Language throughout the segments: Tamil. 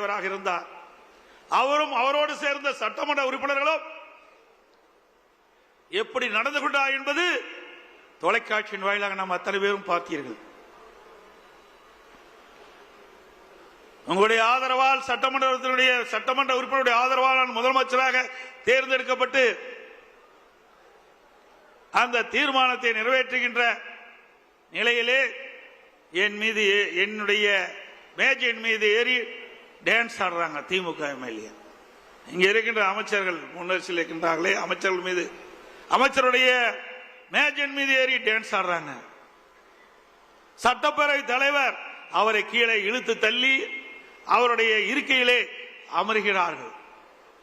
தலைவராக இருந்தார். அவரும் அவரோடு சேர்ந்த சட்டமன்ற உறுப்பினர்களும் எப்படி நடந்து கொண்டார் என்பது தொலைக்காட்சியின் வாயிலாக நாம் அத்தனை பேரும் பார்த்தீர்கள். உங்களுடைய ஆதரவால் சட்டமன்ற உறுப்பினருடைய ஆதரவால் நான் முதலமைச்சராக தேர்ந்தெடுக்கப்பட்டு அந்த தீர்மானத்தை நிறைவேற்றுகின்ற நிலையிலே என் மீது என்னுடைய மேஜையின் மீது ஏறி டான்ஸ் ஆடுறாங்க திமுக எம்எல்ஏ. இங்க இருக்கின்ற அமைச்சர்கள் முன்னரசில் இருக்கின்றார்களே அமைச்சர்கள் மீது அமைச்சருடைய மேஜையின் மீது ஏறி டான்ஸ் ஆடுறாங்க. சட்டப்பேரவை தலைவர் அவரை கீழே இழுத்து தள்ளி அவருடைய இருக்கையிலே அமர்கிறார்கள்.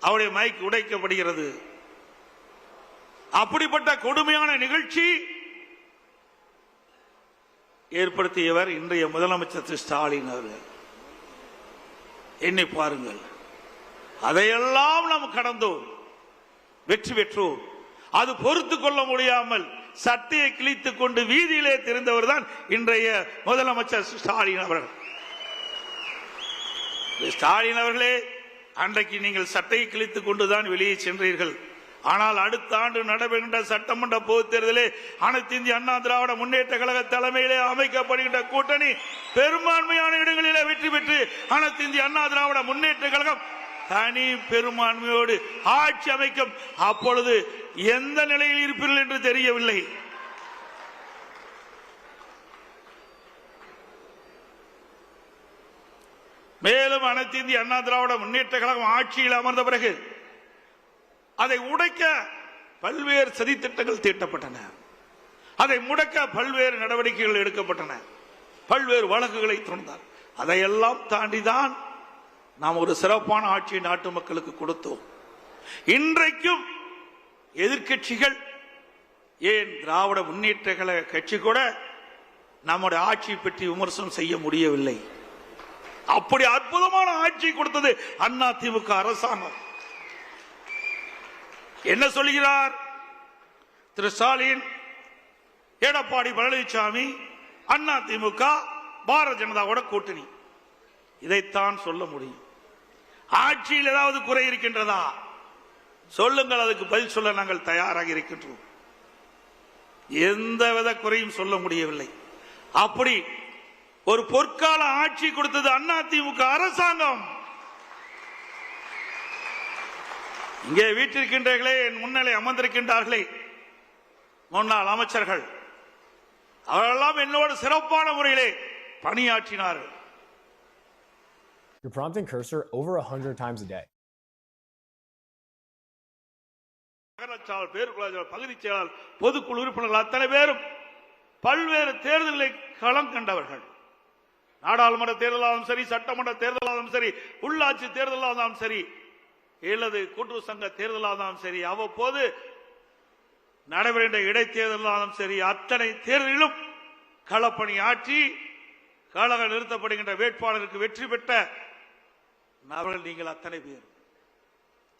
அவருடைய மைக் உடைக்கப்படுகிறது. அப்படிப்பட்ட கொடுமையான நிகழ்ச்சி ஏற்படுத்தியவர் இன்றைய முதலமைச்சர் திரு ஸ்டாலின் அவர்கள். எண்ணி பாருங்கள். அதையெல்லாம் நாம் கடந்தோம், வெற்றி பெற்றோம். அது பொறுத்து கொள்ள முடியாமல் சட்டையை கிழித்துக் கொண்டு வீதியிலே தெரிந்தவர் தான் இன்றைய முதலமைச்சர் ஸ்டாலின் அவர்கள். ஸ்டாலின் அவர்களே, அன்றைக்கு நீங்கள் சட்டையை கிழித்துக் கொண்டுதான் வெளியே சென்றீர்கள். ஆனால் அடுத்த ஆண்டு நடைபெறுகின்ற சட்டமன்ற பொதுத் தேர்தலிலே அனைத்து இந்திய அண்ணா திராவிட முன்னேற்ற கழக தலைமையிலே அமைக்கப்படுகின்ற கூட்டணி பெரும்பான்மையான இடங்களிலே வெற்றி பெற்று அனைத்து இந்திய அண்ணா திராவிட முன்னேற்ற கழகம் தனி பெரும்பான்மையோடு ஆட்சி அமைக்கும். அப்பொழுது எந்த நிலையில் இருப்பீர்கள் என்று தெரியவில்லை. மேலும் அனைத்து இந்திய அண்ணா திராவிட முன்னேற்ற கழகம் ஆட்சியில் அமர்ந்த பிறகு அதை உடைக்க பல்வேறு சதித்திட்டங்கள் தீட்டப்பட்டன. அதை முடக்க பல்வேறு நடவடிக்கைகள் எடுக்கப்பட்டன. பல்வேறு வழக்குகளை தொடர்ந்தார். அதையெல்லாம் தாண்டிதான் நாம் ஒரு சிறப்பான ஆட்சியை நாட்டு மக்களுக்கு கொடுத்தோம். இன்றைக்கும் எதிர்கட்சிகள், ஏன் திராவிட முன்னேற்ற கழக கட்சி கூட நம்முடைய ஆட்சியை பற்றி விமர்சனம் செய்ய முடியவில்லை. அப்படி அற்புதமான ஆட்சி கொடுத்தது அண்ணா திமுக அரசாங்கம். என்ன சொல்கிறார் திரு ஸ்டாலின்? எடப்பாடி பழனிசாமி, அண்ணா திமுக, பாரதிய ஜனதாவோட கூட்டணி. இதைத்தான் சொல்ல முடியும். ஆட்சியில் ஏதாவது குறை இருக்கின்றதா சொல்லுங்கள், அதுக்கு பதில் சொல்ல நாங்கள் தயாராக இருக்கின்றோம். எந்தவித குறையும் சொல்ல முடியவில்லை. அப்படி ஒரு பொற்கால ஆட்சி கொடுத்தது அண்ணா திமுக அரசாங்கம். இங்கே வீட்டிருக்கின்றீர்களே, என் முன்னிலை அமர்ந்திருக்கின்றார்களே முன்னாள் அமைச்சர்கள், அவரெல்லாம் என்னோடு சிறப்பான முறையிலே பணியாற்றினார்கள். You're prompting cursor over 100 times a day. நகராட்சியாளர், பேருக்குழு பகுதி செயலாளர், பொதுக்குழு உறுப்பினர்கள் அத்தனை பேரும் பல்வேறு தேர்தல்களை களம் கண்டவர்கள். நாடாளுமன்ற தேர்தலாலும் சரி, சட்டமன்ற தேர்தலாலும் சரி, உள்ளாட்சி தேர்தலாலும் சரி, அல்லது கூட்டுறவு சங்க தேர்தலாலும் சரி, அவ்வப்போது நடைபெறுகின்ற இடைத்தேர்தலாலும் சரி, அத்தனை தேர்தலிலும் களப்பணி ஆற்றி கழக நிறுத்தப்படுகின்ற வேட்பாளருக்கு வெற்றி பெற்ற நபர்கள் நீங்கள் அத்தனை பேர்.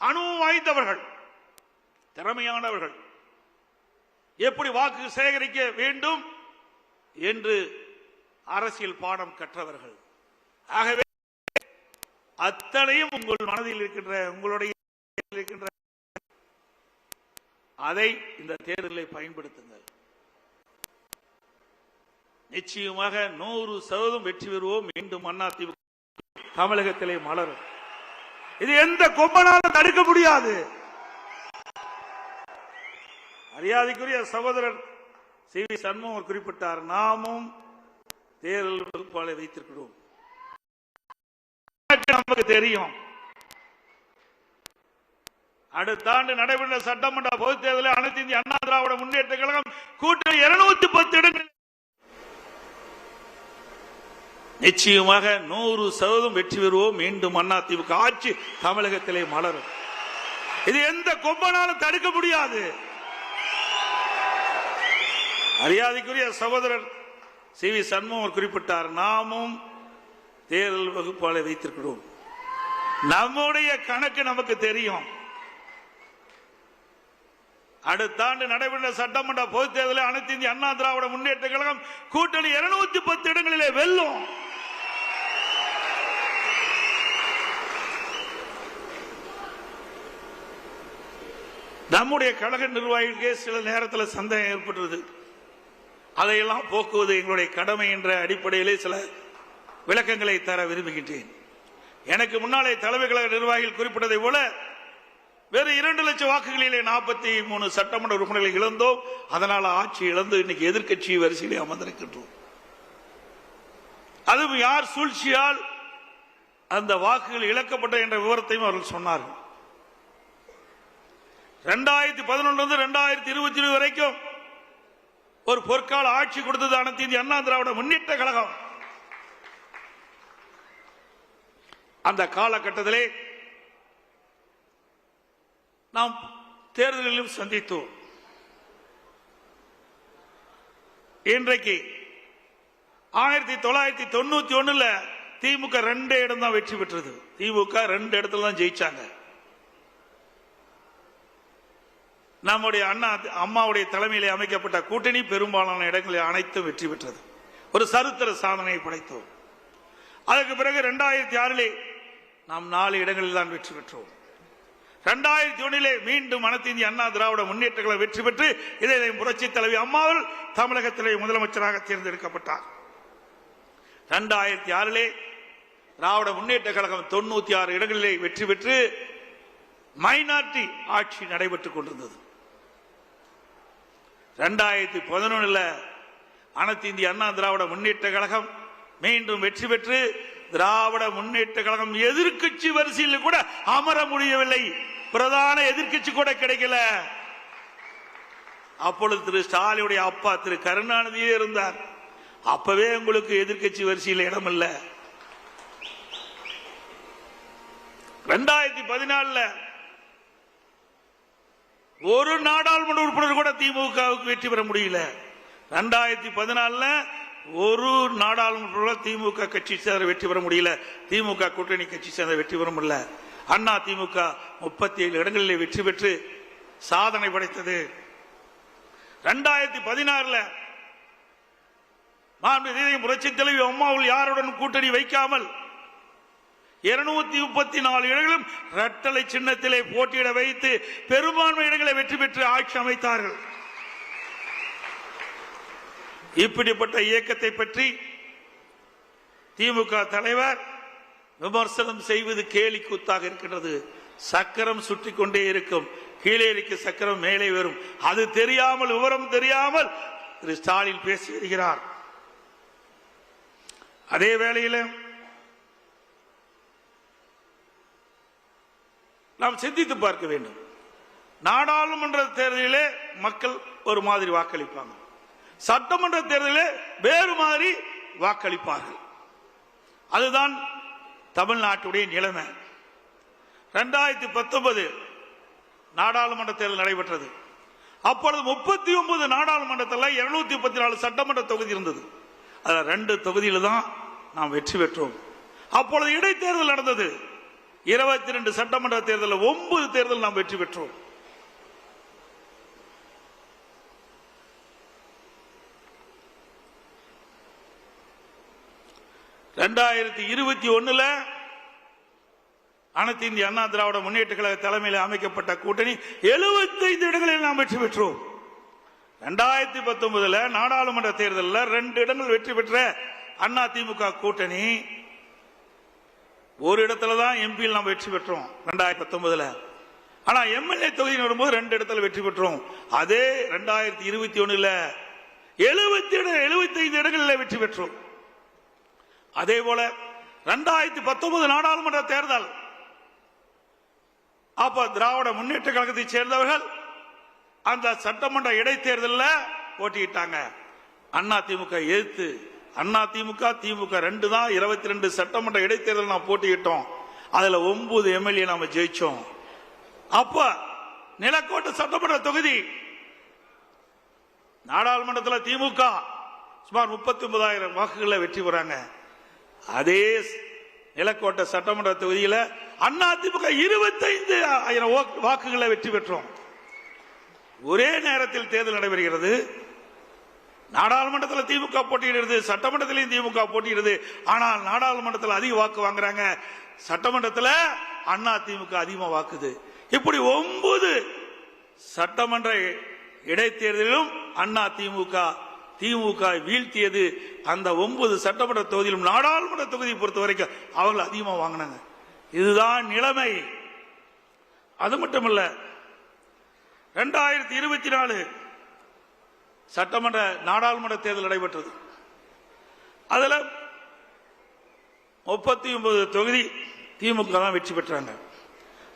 அனுபவம் வாய்ந்தவர்கள், திறமையானவர்கள், எப்படி வாக்கு சேகரிக்க வேண்டும் என்று அரசியல் பாடம் கற்றவர்கள். ஆகவே அத்தனையும் உங்கள் மனதில் இருக்கின்ற, உங்களுடைய இருக்கின்ற அதை இந்த தேர்தலை பயன்படுத்துங்கள். நிச்சயமாக 100% வெற்றி பெறுவோம். மீண்டும் அதிமுக தமிழகத்திலே மலரும். இது எந்த கொம்பனாலும் தடுக்க முடியாது. மரியாதைக்குரிய சகோதரர் சி.வி. சண்முகம் குறிப்பிட்டார், நாமும் தேர்தல் வகுப்பாளரை வைத்திருக்கிறோம். நமக்கு தெரியும், அடுத்த ஆண்டு நடைபெற்ற சட்டமன்ற பொதுத் தேர்தலில் அனைத்து இந்திய அண்ணா திராவிட முன்னேற்ற கழகம் கூட்டணி 210 இடங்கள் நிச்சயமாக 100% வெற்றி பெறுவோம். மீண்டும் அதிமுக ஆட்சி தமிழகத்திலே மலரும். இது எந்த கொம்பனாலும் தடுக்க முடியாது. மரியாதைக்குரிய சகோதரர் சி.வி. சண்முகம் குறிப்பிட்டார், நாமும் தேர்தல் வகுப்பாளரை வைத்திருக்கிறோம். நம்முடைய கணக்கு நமக்கு தெரியும். அடுத்த ஆண்டு நடைபெற்ற சட்டமன்ற பொதுத் தேர்தலில் அனைத்து இந்திய அண்ணா திராவிட முன்னேற்ற கழகம் கூட்டணி 210 இடங்களிலே வெல்லும். நம்முடைய கழக நிர்வாகிகளுக்கே சில நேரத்தில் சந்தேகம் ஏற்பட்டுருது. அதையெல்லாம் போக்குவது எங்களுடைய கடமை என்ற அடிப்படையிலே சில விளக்கங்களை தர விரும்புகின்றேன். எனக்கு முன்னாலே தலைமை கழக நிர்வாகிகள் குறிப்பிட்டதை போல வேறு 2 லட்சம் வாக்குகளிலே 43 சட்டமன்ற உறுப்பினர்களை இழந்தோம். அதனால் ஆட்சி இழந்து இன்னைக்கு எதிர்க்கட்சி வரிசையிலே அமர்ந்திருக்கின்றோம். அதுவும் யார் சூழ்ச்சியால் அந்த வாக்குகள் இழக்கப்பட்ட என்ற விவரத்தையும் அவர்கள் சொன்னார்கள். 2011 2020 வரைக்கும் ஒரு பொற்கால ஆட்சி கொடுத்தது அனைத்து இந்திய அண்ணா திராவிட முன்னேற்ற கழகம். அந்த காலகட்டத்திலே நாம் தேர்தலிலும் சந்தித்தோம். இன்றைக்கு 1991 திமுக 2 இடம் தான் வெற்றி பெற்றது. திமுக 2 இடத்துல தான் ஜெயிச்சாங்க. நம்முடைய அம்மாவுடைய தலைமையிலே அமைக்கப்பட்ட கூட்டணி பெரும்பாலான இடங்களில் அனைத்தும் வெற்றி பெற்றது. ஒரு சரித்திர சாதனையை படைத்தோம். அதற்கு பிறகு 2006 நாம் 4 இடங்களில் தான் வெற்றி பெற்றோம். 2001 மீண்டும் அனைத்து இந்திய அண்ணா திராவிட முன்னேற்ற கழகம் வெற்றி பெற்று இதை புரட்சி தலைவி அம்மாவில் தமிழகத்திலே முதலமைச்சராக தேர்ந்தெடுக்கப்பட்டார். 2006 திராவிட முன்னேற்ற கழகம் 96 இடங்களிலே வெற்றி பெற்று மைனாரிட்டி ஆட்சி நடைபெற்றுக் கொண்டிருந்தது. 2011 அனைத்து இந்திய அண்ணா திராவிட முன்னேற்ற கழகம் மீண்டும் வெற்றி பெற்று திராவிட முன்னேற்ற கழகம் எதிர்க்கட்சி வரிசையில் கூட அமர முடியவில்லை. பிரதான எதிர்க்கட்சி கூட கிடைக்கல. அப்பொழுது திரு ஸ்டாலினுடைய அப்பா திரு கருணாநிதியே இருந்தார். அப்பவே உங்களுக்கு எதிர்க்கட்சி வரிசையில் இடம் இல்ல. 2014 ஒரு நாடாளுமன்ற உறுப்பினர் கூட திமுகவுக்கு வெற்றி பெற முடியல. 2014 ஒரு நாடாளுமன்ற திமுக கட்சி சேர்ந்த வெற்றி பெற முடியல. திமுக கூட்டணி கட்சி சேர்ந்த வெற்றி பெற முடியல. அண்ணா திமுக 37 இடங்களிலே வெற்றி பெற்று சாதனை படைத்தது. 2016 புரட்சி தலைவி அம்மாவில் யாருடன் கூட்டணி வைக்காமல் 234 இடங்களும் இரட்டலை சின்னத்திலே போட்டியிட வைத்து பெரும்பான்மை இடங்களை வெற்றி பெற்று ஆட்சி அமைத்தார்கள். இப்படிப்பட்ட இயக்கத்தை பற்றி திமுக தலைவர் விமர்சனம் செய்வது கேலி கூத்தாக இருக்கின்றது. சக்கரம் சுற்றி கொண்டே இருக்கும், கீழே இருக்க சக்கரம் மேலே வரும். அது தெரியாமல், விவரம் தெரியாமல் திரு ஸ்டாலின் பேசி வருகிறார். அதே வேளையில் நாம் சிந்தித்து பார்க்க வேண்டும். நாடாளுமன்ற தேர்தலிலே மக்கள் ஒரு மாதிரி வாக்களிப்பாங்க, சட்டமன்ற தேர்தலிலே வேறு மாதிரி வாக்களிப்பார்கள். அதுதான் தமிழ்நாட்டுடைய நிலைமை. 2019 நாடாளுமன்ற தேர்தல் நடைபெற்றது. அப்பொழுது 39 நாடாளுமன்றத்தில் 234 சட்டமன்ற தொகுதி இருந்தது. அதில் 2 தொகுதியில் தான் நாம் வெற்றி பெற்றோம். அப்பொழுது இடைத்தேர்தல் நடந்தது. 22 சட்டமன்ற தேர்தலில் 9 தேர்தல் நாம் வெற்றி பெற்றோம். ரெண்டாயிரத்தி 21 அனைத்து இந்திய அண்ணா திராவிட முன்னேற்ற கழக தலைமையில் அமைக்கப்பட்ட கூட்டணி 75 இடங்களில் நாம் வெற்றி பெற்றோம். 2019 நாடாளுமன்ற தேர்தலில் 2 இடங்கள் வெற்றி பெற்ற அண்ணா திமுக கூட்டணி ஒரு இடத்துல தான் எம்பியில் நாம் வெற்றி பெற்றோம் 2019. ஆனா எம்எல்ஏ தொகுதியில் வரும்போது 2 இடத்துல வெற்றி பெற்றோம். அதே 2021 75 இடங்களில் வெற்றி பெற்றோம். அதே போல 2019 நாடாளுமன்ற தேர்தல் அப்ப திராவிட முன்னேற்ற கழகத்தை சேர்ந்தவர்கள் அந்த சட்டமன்ற இடைத்தேர்தலில் போட்டியிட்டாங்க. அண்ணா திமுக எதிர்த்து அண்ணா திமுக திமுக 2 தான் 22 சட்டமன்ற இடைத்தேர்தல் நாம் போட்டியிட்டோம். அதுல 9 எம்எல்ஏ நாம ஜெயிச்சோம். அப்ப நிலக்கோட்டை சட்டமன்ற தொகுதி நாடாளுமன்றத்தில் திமுக சுமார் 39,000 வாக்குகளை வெற்றி பெறாங்க. அதே நிலக்கோட்டை சட்டமன்ற தொகுதியில் அண்ணா திமுக 25,000 வாக்குகளை வெற்றி பெற்றோம். ஒரே நேரத்தில் தேர்தல் நடைபெறுகிறது. நாடாளுமன்றத்தில் திமுக போட்டியிடுறது, சட்டமன்றத்திலையும் திமுக போட்டியிடுது. ஆனால் நாடாளுமன்றத்தில் அதிக வாக்கு வாங்குறாங்க, சட்டமன்றத்தில் அண்ணா திமுக அதிகமாக வாக்குது. இப்படி 9 சட்டமன்ற இடைத்தேர்தலிலும் அண்ணா திமுக வீழ்த்தியது. அந்த 9 சட்டமன்ற தொகுதியிலும் நாடாளுமன்ற தொகுதியை பொறுத்த வரைக்கும் அவங்க அதிகமாக வாங்கினாங்க. இதுதான் நிலைமை. அது மட்டுமல்ல, 2024 சட்டமன்ற நாடாளுமன்ற தேர்தல் நடைபெற்றது. அதுல 39 தொகுதி திமுக தான் வெற்றி பெற்றாங்க.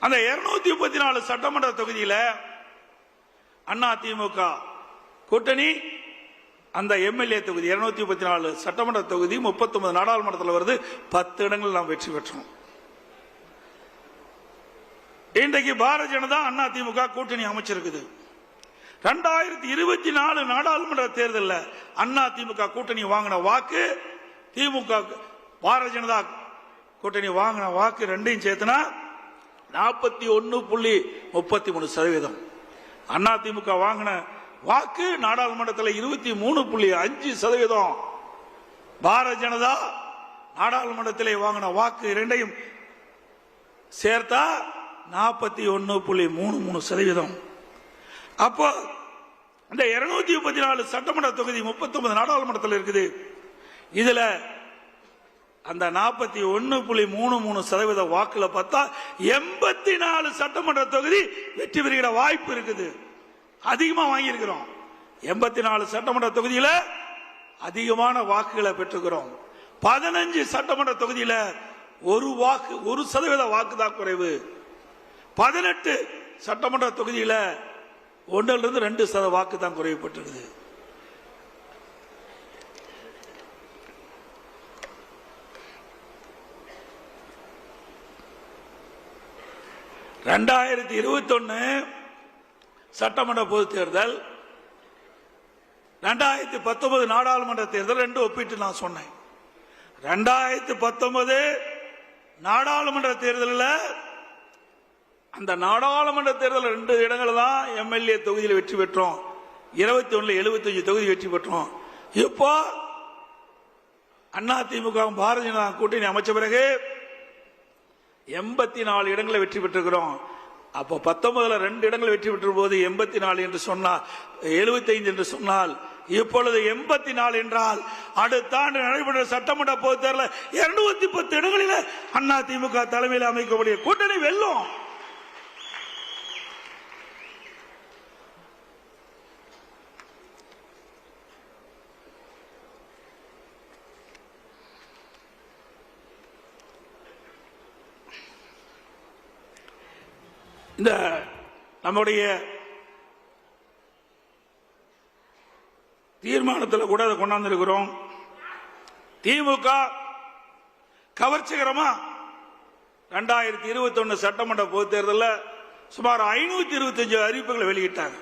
அந்த 234 சட்டமன்ற தொகுதியில் அண்ணா திமுக கூட்டணி அந்த எம்எல்ஏ தொகுதி 234 சட்டமன்ற தொகுதி 39 நாடாளுமன்றத்தில் வருது. 10 இடங்கள் நாம் வெற்றி பெற்றோம். இன்றைக்கு பாரதிய ஜனதா அண்ணா திமுக கூட்டணி அமைச்சிருக்குது. 2024 நாடாளுமன்ற தேர்தலில் அண்ணா திமுக கூட்டணி வாங்கின வாக்கு, திமுக பாரதிய ஜனதா கூட்டணி வாங்கின வாக்கு ரெண்டையும் சேர்த்துனா 41.33%. அண்ணா திமுக வாங்கின வாக்கு நாடாளுமன்றத்தில் 23.5%. பாரதிய ஜனதா நாடாளுமன்றத்தில் வாங்கின வாக்கு இரண்டையும் சேர்த்தா 41.33%. அப்போ இந்த 234 சட்டமன்ற தொகுதி 39 நாடாளுமன்றத்தில் இருக்குது. இதுல அந்த 41.33% வாக்குல பார்த்தா 84 சட்டமன்ற தொகுதி வெற்றி பெறுகிற வாய்ப்பு இருக்குது. அதிகமா வாங்கியிருக்கிறோம். 84 சட்டமன்ற தொகுதியில அதிகமான வாக்குகளை பெற்றுக்கிறோம். 15 சட்டமன்ற தொகுதியில 1% வாக்கு தான் குறைவு. 18 சட்டமன்ற தொகுதியில 1-2% வாக்கு தான் குறைவுபட்டிருக்குது. சட்டமன்ற பொதுத் தேர்தல், 2019 நாடாளுமன்ற தேர்தல் ரெண்டு ஒப்பிட்டு நான் சொன்னேன். 2019 நாடாளுமன்ற தேர்தலில் அந்த நாடாளுமன்ற தேர்தல் 2 இடங்கள் தான் எம்எல்ஏ தொகுதியில் வெற்றி பெற்றோம். 21 75 தொகுதி வெற்றி பெற்றோம். இப்போ அண்ணா திமுக பாரதிய ஜனதா கூட்டணி அமைச்ச பிறகு 84 இடங்களை வெற்றி பெற்றிருக்கிறோம். அப்போ 19 2 இடங்கள் வெற்றி பெற்ற போது 84 என்று சொன்னால் 75 என்று சொன்னால் இப்பொழுது 84 என்றால் அடுத்த ஆண்டு நடைபெற்ற சட்டமன்ற பொதுத் தேர்தலில் 210 இடங்களில் அண்ணா திமுக தலைமையில் அமைக்கக்கூடிய கூட்டணி வெல்லும். இந்த நம்முடைய தீர்மானத்தில் கூட அதை கொண்டாந்துருக்கிறோம். திமுக கவர்ச்சிகரமா 2021 சட்டமன்ற பொதுத் தேர்தலில் சுமார் 525 அறிவிப்புகளை வெளியிட்டாங்க.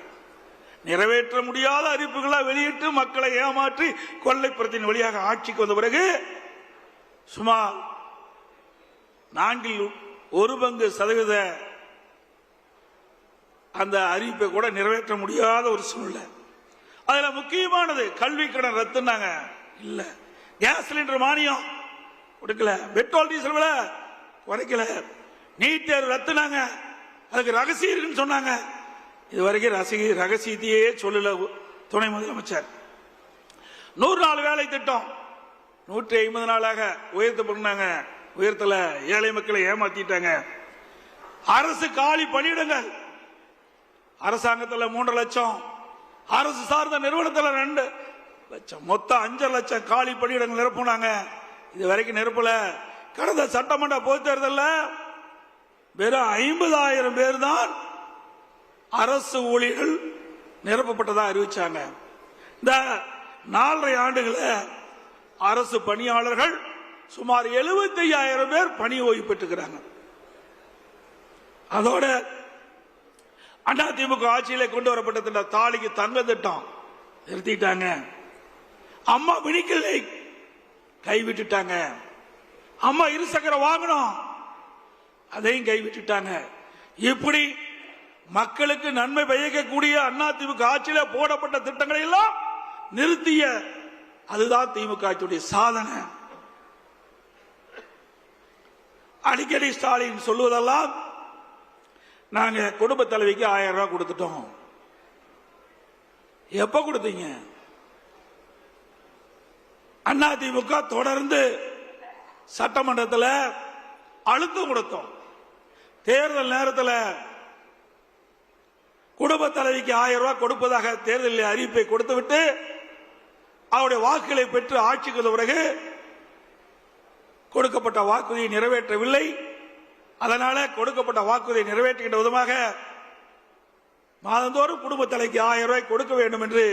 நிறைவேற்ற முடியாத அறிவிப்புகளை வெளியிட்டு மக்களை ஏமாற்றி கொள்ளைப்புறத்தின் வழியாக ஆட்சிக்கு வந்த பிறகு சுமார் 4% அந்த அறிவிப்பை கூட நிறைவேற்ற முடியாத ஒரு சூழ்நிலை. அதுல முக்கியமானது கல்வி கடன் ரத்துனாங்க, இல்ல கேஸ் சிலிண்டர் மானியம் கொடுக்கல, பெட்ரோல் டீசல் விலை குறைக்கல, நீட் தேர்வு ரத்துனாங்க, அதுக்கு ரகசியம் இருக்குன்னு சொன்னாங்க. இதுவரைக்கும் ரகசியத்தையே சொல்லல துணை முதலமைச்சர். 100 நாள் வேலை திட்டம் 150 நாளாக உயர்த்தப்பட்டாங்க, உயர்த்தல, ஏழை மக்களை ஏமாத்திட்டாங்க. அரசு காலி பணியிடங்கள் அரசாங்கத்தில் 3 லட்சம், அரசு சார்ந்த நிறுவனத்தில் 2 லட்சம், மொத்தம் 5 லட்சம் காலி பணியிடங்கள் நிரப்புனாங்க. இது வரைக்கும் நிரப்பல. கடந்த சட்டமன்ற பொதுத் தேர்தலில் வெறும் 50,000 பேர் தான் அரசு ஊழியர்கள் நிரப்பப்பட்டதாக அறிவிச்சாங்க. இந்த 4.5 ஆண்டுகள அரசு பணியாளர்கள் சுமார் 75,000 பேர் பணி ஓய்வு பெற்றுக்கிறாங்க. அதோட அதிமுக ஆட்சியில கொண்டு வரப்பட்ட திட்டம் தாலிக்கு தங்க திட்டம் நிறுத்திட்டாங்க. அம்மா வினிக்கலை கைவிட்டுட்டாங்க. அம்மா இருசக்கர வாகனம் அதையும் கைவிட்டுட்டாங்க. இப்படி மக்களுக்கு நன்மை பயக்கக்கூடிய அதிமுக ஆட்சியில போடப்பட்ட திட்டங்களை எல்லாம் நிறுத்திய அதுதான் திமுக ஆட்சியுடைய சாதனை. அடிக்கடி ஸ்டாலின் சொல்லுவதெல்லாம் நாங்க குடும்ப தலைவிக்கு 1000 ரூபாய் கொடுத்துட்டோம். எப்ப கொடுத்தீங்க? அதிமுக தொடர்ந்து சட்டமன்றத்தில் அழுத்தம் கொடுத்தோம். தேர்தல் நேரத்தில் குடும்ப தலைவிக்கு 1000 ரூபாய் கொடுப்பதாக தேர்தலில் அறிவிப்பை கொடுத்துவிட்டு அவருடைய வாக்குகளை பெற்று ஆட்சிக்கு வந்த பிறகு கொடுக்கப்பட்ட வாக்குறுதியை நிறைவேற்றவில்லை. அதனால கொடுக்கப்பட்ட வாக்குறுதியை நிறைவேற்றுகின்ற விதமாக மாதந்தோறும் குடும்ப தலைவிக்கு 1000 ரூபாய் கொடுக்க வேண்டும் என்று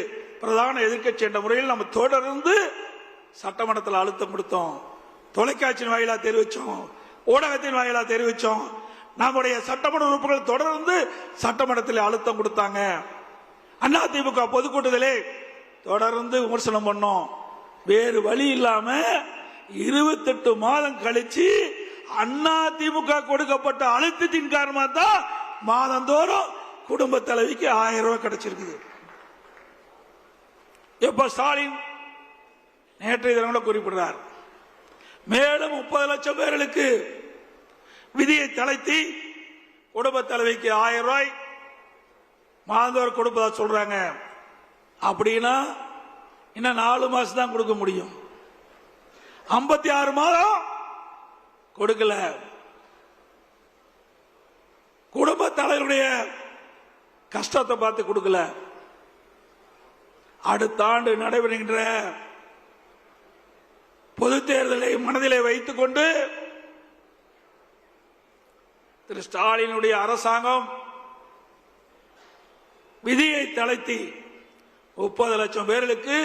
பிரதான எதிர்க்கட்சி என்ற முறையில் நம்ம தொடர்ந்து சட்டமன்றத்தில் அழுத்தம் கொடுத்தோம். தொலைக்காட்சியின் வாயிலா தெரிவிச்சோம், ஊடகத்தின் வாயிலா தெரிவிச்சோம். நம்முடைய சட்டமன்ற உறுப்பினர்கள் தொடர்ந்து சட்டமன்றத்தில் அழுத்தம் கொடுத்தாங்க. அதிமுக பொதுக்கூட்டத்திலே தொடர்ந்து விமர்சனம் பண்ணோம். வேறு வழி இல்லாம 28 மாதம் கழிச்சு அதிமுக கொடுக்கப்பட்ட அழுத்தத்தின் காரணமாக தான் மாதந்தோறும் குடும்ப தலைவிக்கு 1000 ரூபாய் கிடைச்சிருக்குது. இப்ப ஸ்டாலின் நேற்றைய தினம் குறிப்பிடுறார், மேலும் 30 லட்சம் பேர்களுக்கு விதியை தளர்த்தி குடும்ப தலைவிக்கு 1000 ரூபாய் மாதந்தோறும் கொடுப்பதா சொல்றாங்க. அப்படின்னா இன்னும் 4 மாசம் தான் கொடுக்க முடியும். 56 மாதம் கொடுக்கல. குடும்ப தலைவருடைய கஷ்டத்தை பார்த்து கொடுக்கல. அடுத்த ஆண்டு நடைபெறுகின்ற பொது தேர்தலை மனதிலே வைத்துக் கொண்டு திரு ஸ்டாலினுடைய அரசாங்கம் விதியை தளர்த்தி 30 லட்சம் பேர்களுக்கு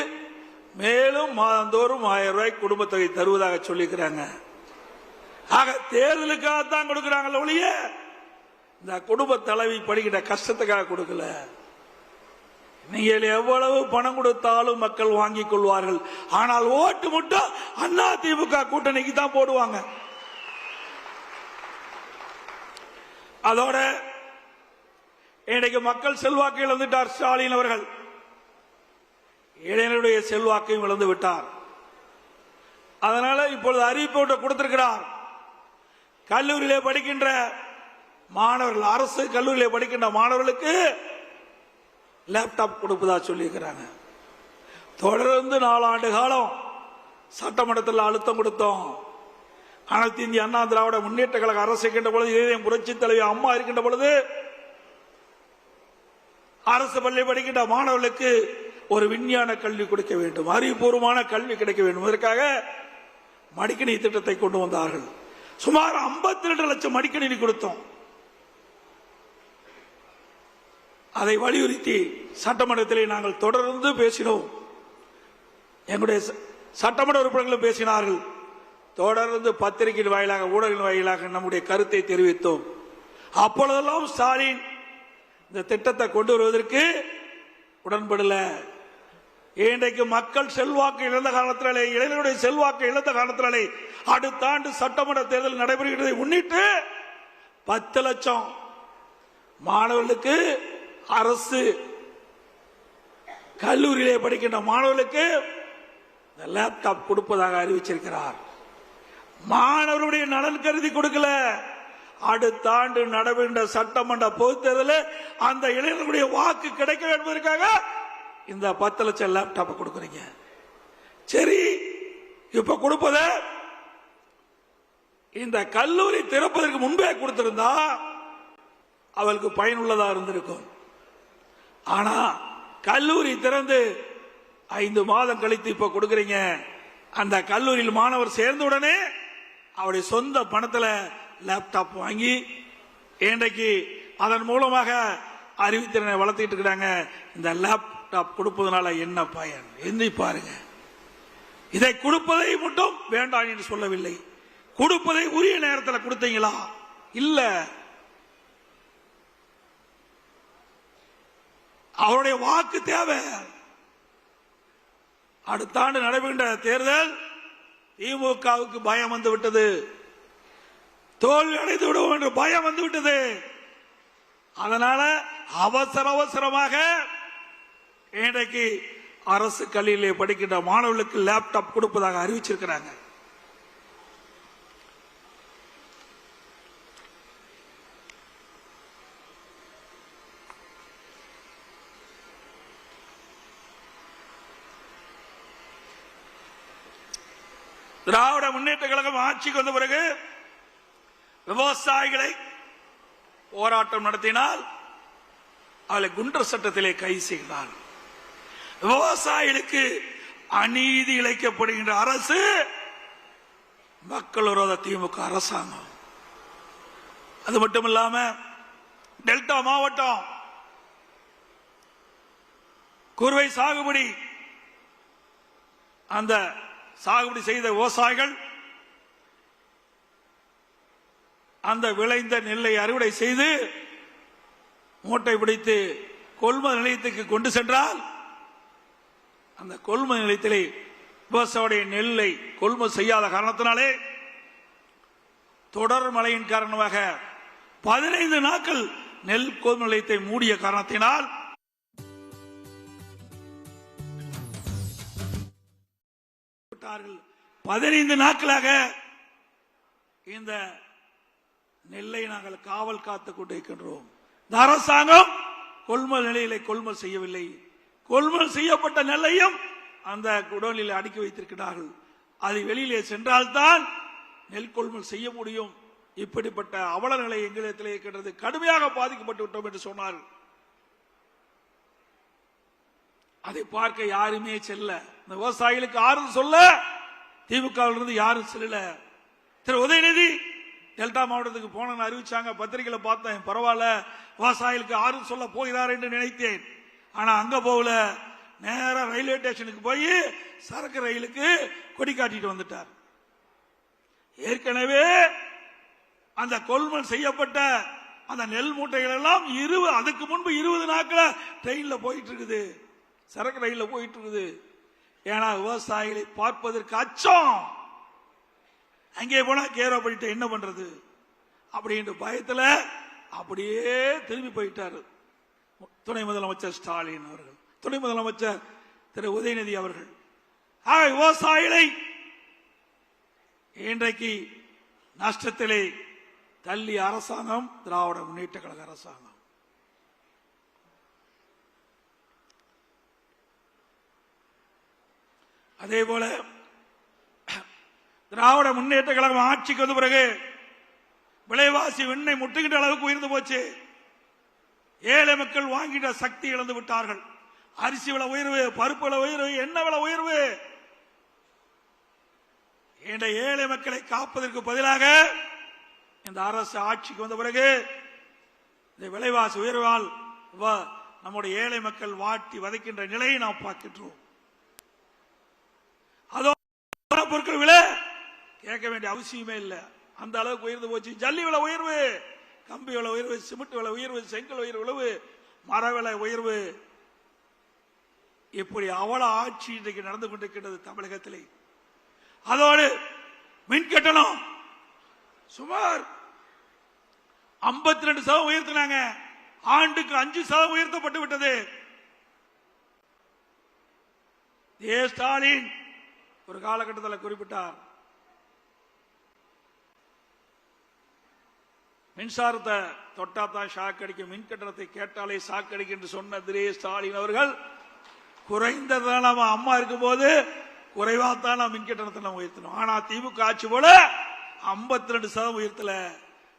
மேலும் மாதந்தோறும் 1000 ரூபாய் குடும்ப தொகை தருவதாக சொல்லிக்கிறாங்க. ஆக தேர்தலுக்காகத்தான் கொடுக்கிறாங்க ஒழிய இந்த குடும்ப தலைவி படுகின்ற கஷ்டத்துக்காக கொடுக்கல. நீங்கள் எவ்வளவு பணம் கொடுத்தாலும் மக்கள் வாங்கிக் கொள்வார்கள். ஆனால் ஓட்டு மட்டும் அதிமுக கூட்டணிக்கு தான் போடுவாங்க. அதோட இன்றைக்கு மக்கள் செல்வாக்கு இழந்துட்டார் ஸ்டாலின் அவர்கள். இளைஞருடைய செல்வாக்கையும் இழந்து விட்டார். அதனால இப்பொழுது அறிவிப்பு கொடுத்திருக்கிறார். கல்லூரியிலே படிக்கின்ற மாணவர்கள், அரசு கல்லூரியிலே படிக்கின்ற மாணவர்களுக்கு லேப்டாப் கொடுப்பதா சொல்லியிருக்கிறாங்க. தொடர்ந்து 4 ஆண்டு காலம் சட்டமன்றத்தில் அழுத்தம் கொடுத்தோம். அனைத்து இந்திய அண்ணா திராவிட முன்னேற்ற கழக அரசு இருக்கின்ற பொழுது, இதே புரட்சி தலைவி அம்மா இருக்கின்ற பொழுது அரசு பள்ளி படிக்கின்ற மாணவர்களுக்கு ஒரு விஞ்ஞான கல்வி கொடுக்க வேண்டும், அறிவுபூர்வமான கல்வி கிடைக்க வேண்டும். இதற்காக மடிக்கணினி திட்டத்தை கொண்டு வந்தார்கள். சுமார் 52 லட்சம் மடிக்கணினி கொடுத்தோம். அதை வலியுறுத்தி சட்டமன்றத்திலே நாங்கள் தொடர்ந்து பேசினோம். எங்களுடைய சட்டமன்ற உறுப்பினர்களும் பேசினார்கள். தொடர்ந்து பத்திரிகையின் வாயிலாக, ஊடகங்களின் வாயிலாக நம்முடைய கருத்தை தெரிவித்தோம். அப்பொழுதெல்லாம் ஸ்டாலின் இந்த திட்டத்தை கொண்டு வருவதற்கு உடன்படல. இன்றைக்கு மக்கள் செல்வாக்கு இழந்த காரணத்தினாலே, இளைஞருடைய செல்வாக்கு இழந்த காரணத்தினாலே அடுத்த ஆண்டு சட்டமன்ற தேர்தல் நடைபெறுகிறதை முன்னிட்டு 10 லட்சம் மாணவர்களுக்கு, அரசு கல்லூரியிலே படிக்கின்ற மாணவர்களுக்கு லேப்டாப் கொடுப்பதாக அறிவிச்சிருக்கிறார். மாணவருடைய நலன் கருதி கொடுக்கல. அடுத்த ஆண்டு நடைபெறுகின்ற சட்டமன்ற பொதுத் தேர்தலில் அந்த இளைஞர்களுடைய வாக்கு கிடைக்க என்பதற்காக இந்த 10 லட்சம் லேப்டாப் கொடுக்குறீங்க. சரி, இப்ப கொடுப்பத இந்த கல்லூரி திறப்பதற்கு முன்பே கொடுத்திருந்தா அவளுக்கு பயனுள்ளதா இருந்திருக்கும். ஆனா கல்லூரி திறந்து 5 மாதம் கழித்து இப்ப கொடுக்கறீங்க. அந்த கல்லூரியில் மாணவர் சேர்ந்தவுடனே அவருடைய சொந்த பணத்தில் லேப்டாப் வாங்கி இன்றைக்கு அதன் மூலமாக அறிவுத்திறனை வளர்த்துட்டு இருக்கிறாங்க. இந்த லேப்டாப் கொடுப்பதனால என்ன பயன் எண்ணி பாருங்க. இதை கொடுப்பதை மட்டும் வேண்டாம் என்று சொல்லவில்லை. கொடுப்பதை உரிய நேரத்தில் கொடுத்தீங்களா? இல்ல. அவருடைய வாக்கு தேவை. அடுத்த ஆண்டு நடைபெறுகின்ற தேர்தல் திமுகவுக்கு பயம் வந்து விட்டது, தோல்வி அடைந்து விடுவோம் என்று பயம் வந்து விட்டது. அதனால அவசரமாக இன்றைக்கு அரசு கல்வியிலே படிக்கின்ற மாணவர்களுக்கு லேப்டாப் கொடுப்பதாக அறிவிச்சிருக்கிறாங்க. திராவிட முன்னேற்ற கழகம் ஆட்சிக்கு வந்த பிறகு விவசாயிகளை போராட்டம் நடத்தினால் அவளை குண்டர் சட்டத்திலே கைது செய்தார். விவசாயிகளுக்கு அநீதி இழைக்கப்படுகின்ற அரசு மக்கள் விரோத திமுக அரசாங்கம். அது மட்டுமில்லாம டெல்டா மாவட்டம் குறுவை சாகுபடி, அந்த சாகுபடி செய்த விவசாயிகள் அந்த விளைந்த நெல்லை அறுவடை செய்து மூட்டை பிடித்து கொள்முதல் நிலையத்துக்கு கொண்டு சென்றால் அந்த கொள்முதல் நிலையத்திலே விவசாயிய நெல்லை கொள்முதல் செய்யாத காரணத்தினாலே தொடர் மழையின் காரணமாக 15 நாட்கள் நெல் கொள்முதல் நிலையத்தை மூடிய காரணத்தினால் விட்டார்கள். 15 நாட்களாக இந்த நெல்லை நாங்கள் காவல் காத்துக் கொண்டிருக்கின்றோம். இந்த அரசாங்கம் கொள்முதல் நிலையிலே கொள்முதல் செய்யவில்லை. கொள்முதல் செய்யப்பட்ட நெல்லையும் அந்த குடோனில் அடுக்கி வைத்திருக்கிறார்கள். அது வெளியிலே சென்றால்தான் நெல் கொள்முதல் செய்ய முடியும். இப்படிப்பட்ட அவல நிலை எங்களிடத்திலே இருக்கின்றது. கடுமையாக பாதிக்கப்பட்டு விட்டோம் என்று சொன்னார்கள். அதை பார்க்க யாருமே செல்ல, இந்த விவசாயிகளுக்கு ஆறுதல் சொல்ல திமுகவிலிருந்து யாரும் செல்லல. திரு உதயநிதி டெல்டா மாவட்டத்துக்கு போன அறிவிச்சாங்க, பத்திரிகையில பார்த்தேன். பரவாயில்ல, விவசாயிகளுக்கு ஆறுதல் சொல்ல போகிறார் என்று நினைத்தேன். ஆனா அங்க போகல, நேர ரயில்வே ஸ்டேஷனுக்கு போய் சரக்கு ரயிலுக்கு கொடி காட்டிட்டு வந்துட்டார். ஏற்கனவே அந்த கொள்முதல் செய்யப்பட்ட அந்த நெல் மூட்டைகள் எல்லாம் அதுக்கு முன்பு 20 நாட்கள ட்ரெயின்ல போயிட்டு இருக்குது, சரக்கு ரயில்ல போயிட்டு இருக்குது. ஏன்னா விவசாயிகளை பார்ப்பதற்கு அச்சம். அங்கே போனா கேரோ பண்ணிட்டு என்ன பண்றது அப்படின்ற பயத்துல அப்படியே திரும்பி போயிட்டாரு துணை முதலமைச்சர் ஸ்டாலின் அவர்கள், துணை முதலமைச்சர் திரு உதயநிதி அவர்கள். விவசாயிகளை இன்றைக்கு நஷ்டத்திலே தள்ளிய அரசாங்கம் திராவிட முன்னேற்ற கழக அரசாங்கம். அதே போல திராவிட முன்னேற்ற கழகம் ஆட்சிக்கு வந்த பிறகு விலைவாசி விண்ணை முட்டுகின்ற அளவுக்கு உயர்ந்து போச்சு. ஏழை மக்கள் வாங்கிட்ட சக்தி இழந்து விட்டார்கள். அரிசி விலை உயர்வு, பருப்பு விலை உயர்வு, எண்ணெய் விலை உயர்வு. ஏழை மக்களை காப்பதற்கு பதிலாக இந்த அரசு ஆட்சிக்கு வந்த பிறகு இந்த விலைவாசி உயர்வால் நம்முடைய ஏழை மக்கள் வாட்டி வதைக்கின்ற நிலையை நாம் பார்க்கின்றோம். அதோ பொருட்கள் விலை கேட்க வேண்டிய அவசியமே இல்லை, அந்த அளவுக்கு உயர்ந்து போச்சு. ஜல்லி விலை உயர்வு, கம்பி விலை உயர்வு, சிமெண்ட் விலை உயர்வு, செங்கல் உயர்வு, மர விலை உயர்வு. இப்படி அவல ஆட்சி இன்றைக்கு நடந்து கொண்டிருக்கிறது தமிழகத்திலே. அதோடு மின் கட்டணம் சுமார் 52% உயர்த்தினாங்க. ஆண்டுக்கு 5% உயர்த்தப்பட்டு விட்டது. ஸ்டாலின் ஒரு காலகட்டத்தில் குறிப்பிட்டார், மின்சாரத்தை தொட்டாத்தான் ஷாக் அடிக்கும், மின் கட்டணத்தை கேட்டாலே ஷாக் அடிக்கும் என்று சொன்ன திரு ஸ்டாலின் அவர்கள் குறைந்ததான் நம்ம அம்மா இருக்கும் போது குறைவாத்தான் நாம் மின் கட்டணத்தை நம்ம உயர்த்தணும். ஆனா திமுக ஆட்சி போல 52% உயர்த்தல,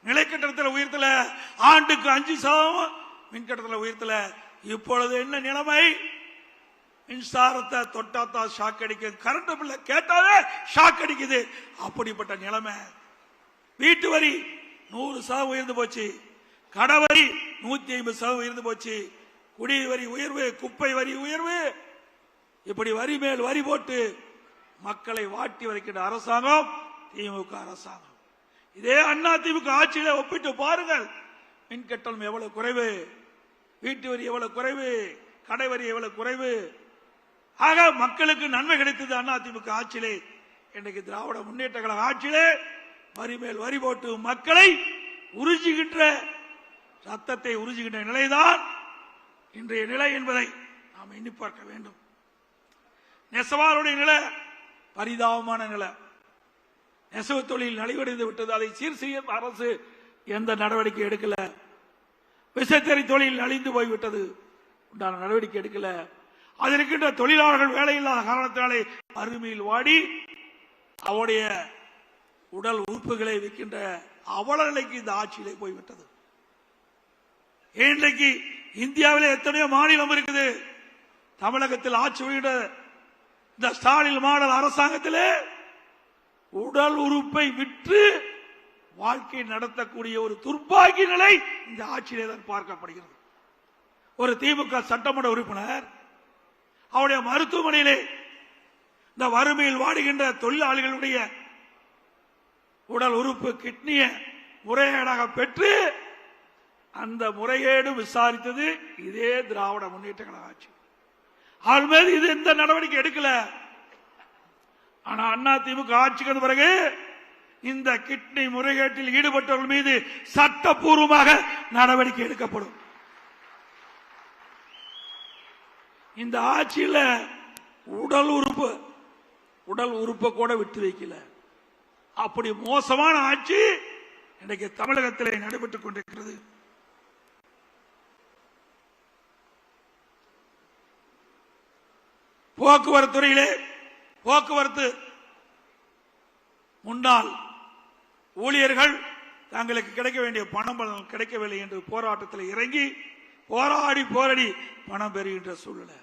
நிலை கட்டணத்தில் உயர்த்தல, ஆண்டுக்கு 5% மின் கட்டணத்தில் உயர்த்தல. இப்பொழுது என்ன நிலைமை? மின்சாரத்தை தொட்டாத்தா ஷாக் அடிக்கும், கரண்ட் பில்ல கேட்டாலே ஷாக் அடிக்குது. அப்படிப்பட்ட நிலைமை. வீட்டு வரி 100% உயர்ந்து போச்சு, கடவரி 150% உயர்ந்து போச்சு, குடிவரி உயர்வு, குப்பை வரி உயர்வு, இப்படி வரி மேல் வரி போட்டு மக்களை வாட்டி வதைக்கின்ற அரசாங்கம் திமுக அரசாங்கம். இதே அண்ணா திமுக ஆட்சியில ஒப்பிட்டு பாருங்கள், மின் கட்டணம் எவ்வளவு குறைவு, வீட்டு வரி எவ்வளவு குறைவு, கடை வரி எவ்வளவு குறைவு. ஆக மக்களுக்கு நன்மை கிடைத்தது அண்ணா திமுக ஆட்சியிலே. இன்றைக்கு திராவிட முன்னேற்ற கழக ஆட்சியிலே வரி மேல் வரி போட்டு மக்களை உறிஞ்சுகின்ற, ரத்தத்தை உறிஞ்சுகின்ற நிலைதான் இன்றைய நிலை என்பதை நாம் எண்ணி பார்க்க வேண்டும். நெசவாளுடைய நிலை பரிதாபமான நிலை. நெசவு தொழில் நலிவடைந்து விட்டது. அதை சீர் செய்ய அரசு எந்த நடவடிக்கை எடுக்கல. விசைத்தறி தொழில் அழிந்து போய்விட்டது, உண்டான நடவடிக்கை எடுக்கல. அதில் இருக்கின்ற தொழிலாளர்கள் வேலையில்லாத காரணத்தினாலே வறுமையில் வாடி அவருடைய உடல் உறுப்புகளை விற்கின்ற அவல நிலைக்கு இந்த ஆட்சியிலே போய்விட்டது. இன்றைக்கு இந்தியாவிலே எத்தனையோ மாநிலம் இருக்குது. தமிழகத்தில் ஆட்சி புரிகின்ற இந்த ஸ்டாலின் மாடல் அரசாங்கத்திலே உடல் உறுப்பை விற்று வாழ்க்கை நடத்தக்கூடிய ஒரு துர்பாகிய நிலை இந்த ஆட்சியிலே தான் பார்க்கப்படுகிறது. ஒரு திமுக சட்டமன்ற உறுப்பினர் அவருடைய மருத்துவமனையிலே இந்த வறுமையில் வாடுகின்ற தொழிலாளிகளுடைய உடல் உறுப்பு கிட்னியை முறைகேடாக பெற்று அந்த முறைகேடு விசாரித்தது இதே திராவிட முன்னேற்ற கழக ஆட்சி. அவள் மீது இது எந்த நடவடிக்கை எடுக்கல. ஆனா அண்ணா திமுக ஆட்சிக்கு வந்த பிறகு இந்த கிட்னி முறைகேட்டில் ஈடுபட்டவர்கள் மீது சட்டப்பூர்வமாக நடவடிக்கை எடுக்கப்படும். இந்த ஆட்சியில் உடல் உறுப்பை கூட விட்டு வைக்கல. அப்படி மோசமான ஆட்சி இன்றைக்கு தமிழகத்திலே நடைபெற்றுக் கொண்டிருக்கிறது. போக்குவரத்து துறையிலே போக்குவரத்து முன்னாள் ஊழியர்கள் தங்களுக்கு கிடைக்க வேண்டிய பணம் கிடைக்கவில்லை என்று போராட்டத்தில் இறங்கி போராடி பணம் பெறுகின்ற சூழ்நிலை.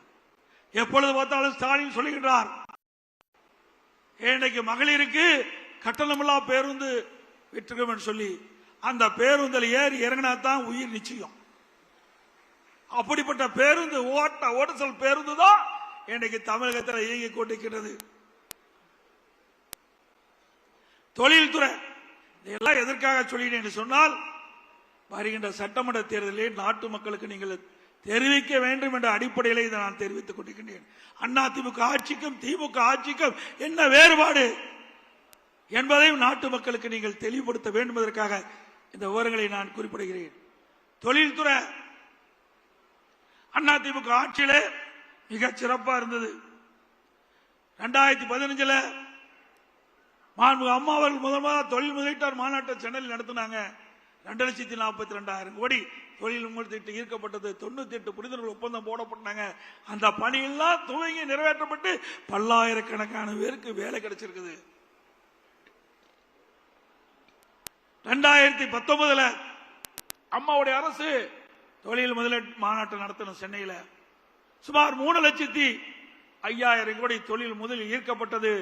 எப்பொழுது பார்த்தாலும் ஸ்டாலின் சொல்லுகின்றார், இன்றைக்கு மகளிருக்கு கட்டணமில்லா பேருந்து விட்டுருக்கோம் சொல்லி அந்த பேருந்தில் ஏறி இறங்கினா தான் உயிர் நிச்சயம். அப்படிப்பட்ட பேருந்து ஓட்டல் பேருந்து தான் இன்றைக்கு தமிழகத்தில் இயங்கிக் கொண்டிருக்கிறது. தொழில்துறை இதெல்லாம் எதற்காக சொல்லினேன் என்று சொன்னால், வருகின்ற சட்டமன்ற தேர்தலில் நாட்டு மக்களுக்கு நீங்கள் தெரிவிக்க வேண்டும் என்ற அடிப்படையில் இதை நான் தெரிவித்துக் கொண்டிருக்கின்றேன். அண்ணா திமுக ஆட்சிக்கும் திமுக ஆட்சிக்கும் என்ன வேறுபாடு என்பதையும் நாட்டு மக்களுக்கு நீங்கள் தெளிவுபடுத்த வேண்டும் என்பதற்காக இந்த விவரங்களை நான் குறிப்பிடுகிறேன். தொழில்துறை அண்ணா திமுக ஆட்சியிலே மிக சிறப்பா இருந்தது. 2015 அம்மா அவர்கள் முதல் தொழில் முதலீட்டாளர் மாநாட்டை சென்னையில் நடத்தினாங்க. 2,42,000 கோடி தொழில் முதலீட்டு ஈர்க்கப்பட்டது. 98 புரிந்துணர்வு ஒப்பந்தம் போடப்பட்டாங்க. அந்த பணியெல்லாம் துவங்கி நிறைவேற்றப்பட்டு பல்லாயிரக்கணக்கான பேருக்கு வேலை கிடைச்சிருக்குது. 2019 அம்மாவுடைய அரசு தொழில் முதலீட்டு மாநாட்டை நடத்தணும். சென்னையில் சுமார் 3,05,000 கோடி தொழில் முதலில் ஈர்க்கப்பட்டது.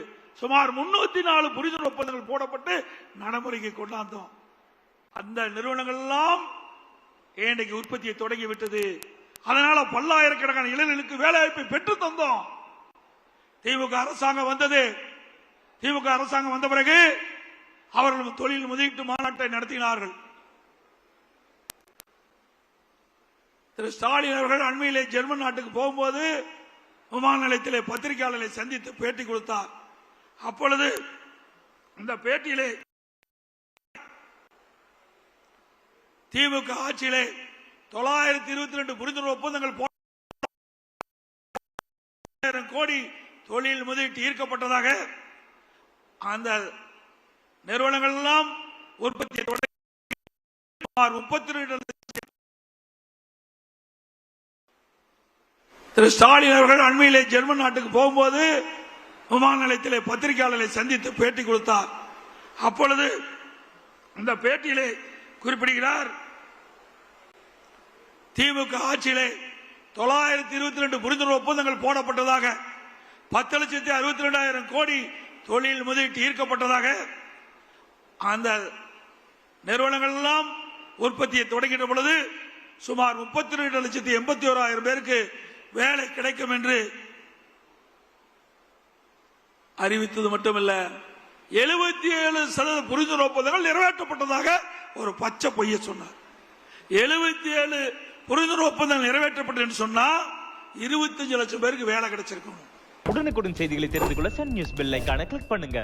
சுமார் 304 புரிந்துணர்வு ஒப்பந்தங்கள் போடப்பட்டு நடைமுறைக்கு கொண்டாந்தோம். அந்த நிறுவனங்கள் எல்லாம் இன்றைக்கு உற்பத்தியை தொடங்கிவிட்டது. அதனால பல்லாயிரக்கணக்கான இளைஞர்களுக்கு வேலைவாய்ப்பை பெற்று தந்தோம். திமுக அரசாங்கம் வந்த பிறகு அவர்கள் தொழில் முதலீட்டு மாநாட்டை நடத்தினார்கள். திரு ஸ்டாலின் அவர்கள் அண்மையிலே ஜெர்மன் நாட்டுக்கு போகும்போது விமான நிலையத்திலே பத்திரிகையாளர்களை சந்தித்து பேட்டி கொடுத்தார். அப்பொழுது இந்த பேட்டியிலே திமுக ஆட்சியிலே 922 புரிந்துணர்வு ஒப்பந்தங்கள் 1000 கோடி தொழில் முதலீட்டு ஈர்க்கப்பட்டதாக அந்த நிறுவனங்கள் எல்லாம் உற்பத்தியை தொடங்கி 32 திரு ஸ்டாலின் அவர்கள் அண்மையிலே ஜெர்மன் நாட்டுக்கு போகும்போது விமான நிலையத்திலே பத்திரிகையாளர்களை சந்தித்து பேட்டி கொடுத்தார். அப்பொழுது இந்த பேட்டியிலே குறிப்பிடுகிறார், திமுக ஆட்சியிலே 922 புரிந்துணர்வு ஒப்பந்தங்கள் போடப்பட்டதாக 10,62,000 கோடி தொழில் முதலீட்டு ஈர்க்கப்பட்டதாக அந்த நிறுவனங்கள் எல்லாம் உற்பத்தியை தொடங்கின்ற பொழுது சுமார் 32,81,000 பேருக்கு வேலை கிடைக்கும் என்று அறிவித்தது மட்டுமல்ல, 77% புரிந்துணர்வு ஒப்பந்தங்கள் நிறைவேற்றப்பட்டதாக ஒரு பச்சை பொய்ய சொன்னார். 77 புரிந்துணர்வு ஒப்பந்தங்கள் நிறைவேற்றப்பட்டது என்று சொன்னா 25 லட்சம் பேருக்கு வேலை கிடைச்சிருக்கும். உடனுக்குடன் செய்திகளை தெரிந்து கொள்ள சன் நியூஸ் பெல் ஐகானை கிளிக் பண்ணுங்க.